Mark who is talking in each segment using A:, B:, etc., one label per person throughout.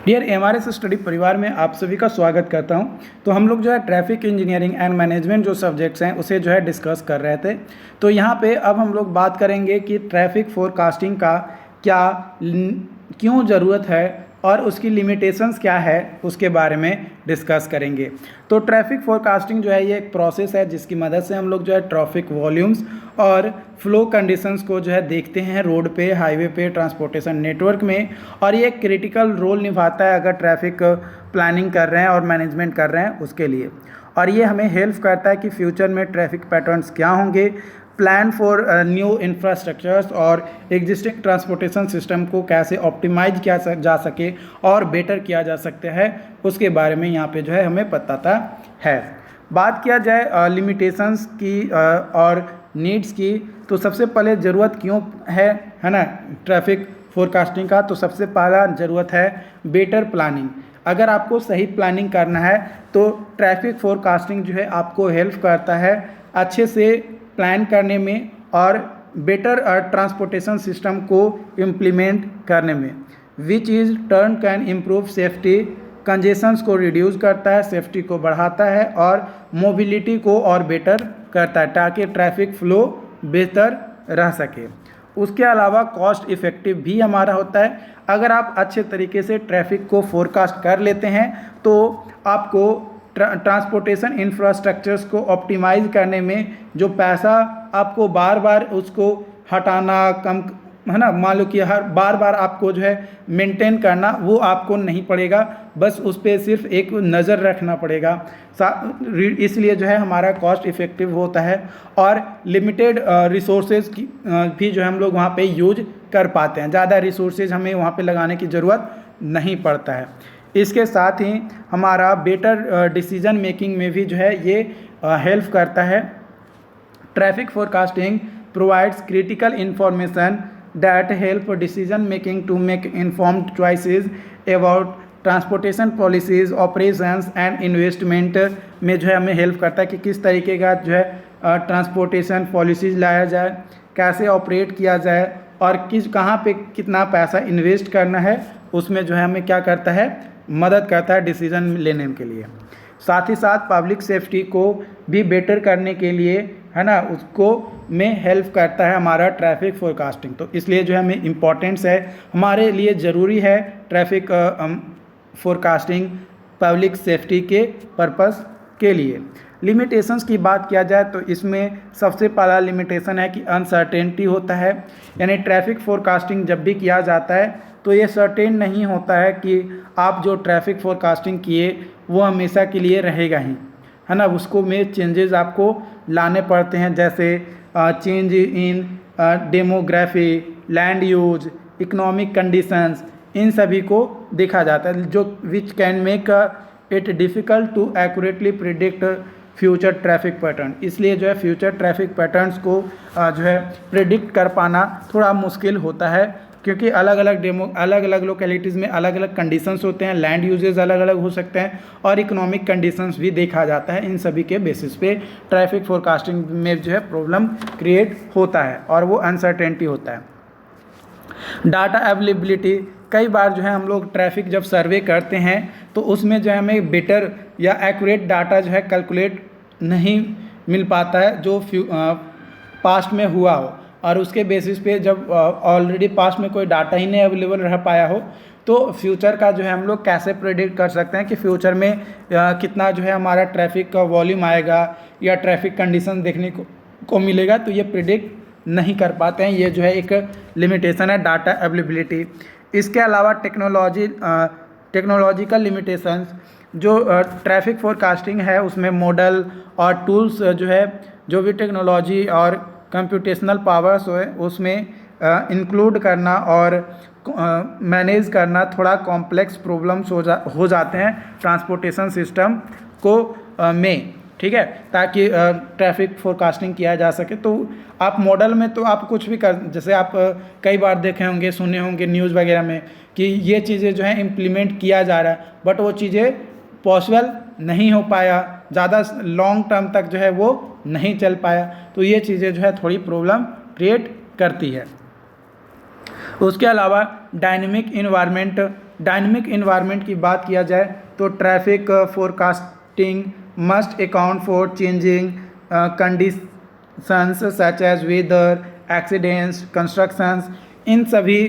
A: Dear MRS study परिवार में आप सभी का स्वागत करता हूं। तो हम लोग जो है ट्रैफिक इंजीनियरिंग एंड मैनेजमेंट जो सब्जेक्ट्स हैं उसे जो है डिस्कस कर रहे थे। तो यहां पे अब हम लोग बात करेंगे कि ट्रैफिक फोरकास्टिंग का क्यों ज़रूरत है और उसकी लिमिटेशंस क्या है उसके बारे में डिस्कस करेंगे। तो ट्रैफिक फोरकास्टिंग जो है ये एक प्रोसेस है जिसकी मदद से हम लोग जो है ट्रैफिक वॉल्यूम्स और फ्लो कंडीशंस को जो है देखते हैं रोड पे, हाईवे पे, ट्रांसपोर्टेशन नेटवर्क में। और ये एक क्रिटिकल रोल निभाता है अगर ट्रैफिक प्लानिंग कर रहे हैं और मैनेजमेंट कर रहे हैं उसके लिए। और ये हमें हेल्प करता है कि फ्यूचर में ट्रैफिक पैटर्न्स क्या होंगे, प्लान फॉर न्यू इंफ्रास्ट्रक्चर्स और एग्जिस्टिंग ट्रांसपोर्टेशन सिस्टम को कैसे ऑप्टिमाइज किया जा सके और बेटर किया जा सकता है उसके बारे में यहाँ पे जो है हमें बताता है। बात किया जाए लिमिटेशंस की और नीड्स की, तो सबसे पहले ज़रूरत क्यों है ना ट्रैफिक फोरकास्टिंग का। तो सबसे पहला ज़रूरत है बेटर प्लानिंग। अगर आपको सही प्लानिंग करना है तो ट्रैफिक फोरकास्टिंग जो है आपको हेल्प करता है अच्छे से प्लान करने में और बेटर ट्रांसपोर्टेशन सिस्टम को इम्प्लीमेंट करने में, which is turn can improve safety, congestions को रिड्यूस करता है, सेफ्टी को बढ़ाता है और मोबिलिटी को और बेटर करता है ताकि ट्रैफिक फ्लो बेहतर रह सके। उसके अलावा कॉस्ट इफ़ेक्टिव भी हमारा होता है। अगर आप अच्छे तरीके से ट्रैफिक को फोरकास्ट कर लेते हैं तो आपको ट्रांसपोर्टेशन इंफ्रास्ट्रक्चर्स को ऑप्टिमाइज करने में जो पैसा आपको बार बार उसको हटाना कम है ना, मान लो कि हर बार आपको जो है मेंटेन करना वो आपको नहीं पड़ेगा, बस उस पर सिर्फ एक नज़र रखना पड़ेगा। इसलिए जो है हमारा कॉस्ट इफ़ेक्टिव होता है और लिमिटेड रिसोर्सेज की भी जो है हम लोग वहाँ पे यूज कर पाते हैं। ज़्यादा रिसोर्सेज हमें वहाँ पे लगाने की ज़रूरत नहीं पड़ता है। इसके साथ ही हमारा बेटर डिसीजन मेकिंग में भी जो है ये हेल्प करता है। Traffic forecasting provides critical information that help decision making to make informed choices about transportation policies, operations and investment में जो है हमें हेल्प करता है कि किस तरीके का जो है ट्रांसपोर्टेशन पॉलिसीज़ लाया जाए, कैसे ऑपरेट किया जाए और कहाँ पे कितना पैसा इन्वेस्ट करना है, उसमें जो है हमें क्या करता है, मदद करता है डिसीजन लेने के लिए। साथ ही साथ पब्लिक सेफ्टी को भी बेटर करने के लिए है ना, उसको में हेल्प करता है हमारा ट्रैफिक फोरकास्टिंग। तो इसलिए जो है हमें इम्पोर्टेंस है, हमारे लिए ज़रूरी है ट्रैफिक फोरकास्टिंग पब्लिक सेफ्टी के पर्पस के लिए। लिमिटेशंस की बात किया जाए तो इसमें सबसे पहला लिमिटेशन है कि अनसर्टेनिटी होता है। यानी ट्रैफिक फोरकास्टिंग जब भी किया जाता है तो ये सर्टेन नहीं होता है कि आप जो ट्रैफिक फोरकास्टिंग किए वो हमेशा के लिए रहेगा ही, है ना। उसको में चेंजेस आपको लाने पड़ते हैं, जैसे change in demography, land use, economic conditions, इन सभी को देखा जाता है जो which can make it difficult to accurately predict future traffic pattern. इसलिए जो है फ्यूचर ट्रैफिक पैटर्न्स को जो है प्रिडिक्ट कर पाना थोड़ा मुश्किल होता है, क्योंकि अलग अलग लोकेलिटीज़ में अलग अलग कंडीशंस होते हैं, लैंड यूजेस अलग अलग हो सकते हैं और इकोनॉमिक कंडीशंस भी देखा जाता है। इन सभी के बेसिस पे ट्रैफिक फोरकास्टिंग में जो है प्रॉब्लम क्रिएट होता है और वो अनसर्टेनिटी होता है। डाटा अवेलेबिलिटी, कई बार जो है हम लोग ट्रैफिक जब सर्वे करते हैं तो उसमें जो है हमें बेटर या एक्यूरेट डाटा जो है कैलकुलेट नहीं मिल पाता है जो पास्ट में हुआ हो, और उसके बेसिस पे जब ऑलरेडी पास्ट में कोई डाटा ही नहीं अवेलेबल रह पाया हो तो फ्यूचर का जो है हम लोग कैसे प्रेडिक्ट कर सकते हैं कि फ्यूचर में कितना जो है हमारा ट्रैफिक का वॉल्यूम आएगा या ट्रैफिक कंडीशन देखने को मिलेगा, तो ये प्रेडिक्ट नहीं कर पाते हैं। ये जो है एक लिमिटेशन है डाटा अवेलेबिलिटी। इसके अलावा टेक्नोलॉजिकल लिमिटेशंस, जो ट्रैफिक फोरकास्टिंग है उसमें मॉडल और टूल्स जो है जो भी टेक्नोलॉजी और कंप्यूटेशनल पावर्स है उसमें इंक्लूड करना और मैनेज करना थोड़ा कॉम्प्लेक्स प्रॉब्लम्स हो जाते हैं ट्रांसपोर्टेशन सिस्टम को में, ठीक है, ताकि ट्रैफिक फोरकास्टिंग किया जा सके। तो आप मॉडल में तो आप कुछ भी कर, जैसे आप कई बार देखे होंगे, सुने होंगे न्यूज़ वगैरह में कि ये चीज़ें जो है इम्प्लीमेंट किया जा रहा है, बट वो चीज़ें पॉसिबल नहीं हो पाया, ज़्यादा लॉन्ग टर्म तक जो है वो नहीं चल पाया, तो ये चीज़ें जो है थोड़ी प्रॉब्लम क्रिएट करती है। उसके अलावा डायनेमिक इन्वायरमेंट डायनेमिक इन्वायरमेंट की बात किया जाए तो traffic forecasting must account for changing conditions such as weather, accidents, constructions. इन सभी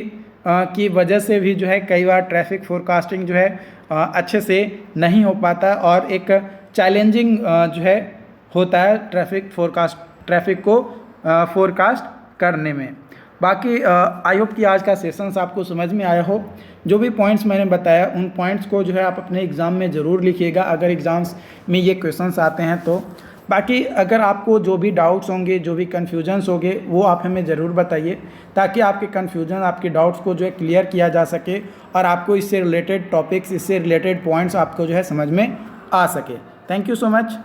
A: की वजह से भी जो है कई बार ट्रैफिक फोरकास्टिंग जो है अच्छे से नहीं हो पाता और एक चैलेंजिंग जो है होता है ट्रैफिक को फोरकास्ट करने में। बाकी आई होप कि आज का सेशंस आपको समझ में आया हो। जो भी पॉइंट्स मैंने बताया उन पॉइंट्स को जो है आप अपने एग्ज़ाम में ज़रूर लिखिएगा अगर एग्ज़ाम्स में ये क्वेश्चंस आते हैं तो। बाकी अगर आपको जो भी डाउट्स होंगे, जो भी कन्फ्यूजन्स होंगे, वो आप हमें ज़रूर बताइए ताकि आपके कन्फ्यूजन, आपके डाउट्स को जो है क्लियर किया जा सके और आपको इससे रिलेटेड टॉपिक्स, इससे रिलेटेड पॉइंट्स आपको जो है समझ में आ सके। Thank you so much.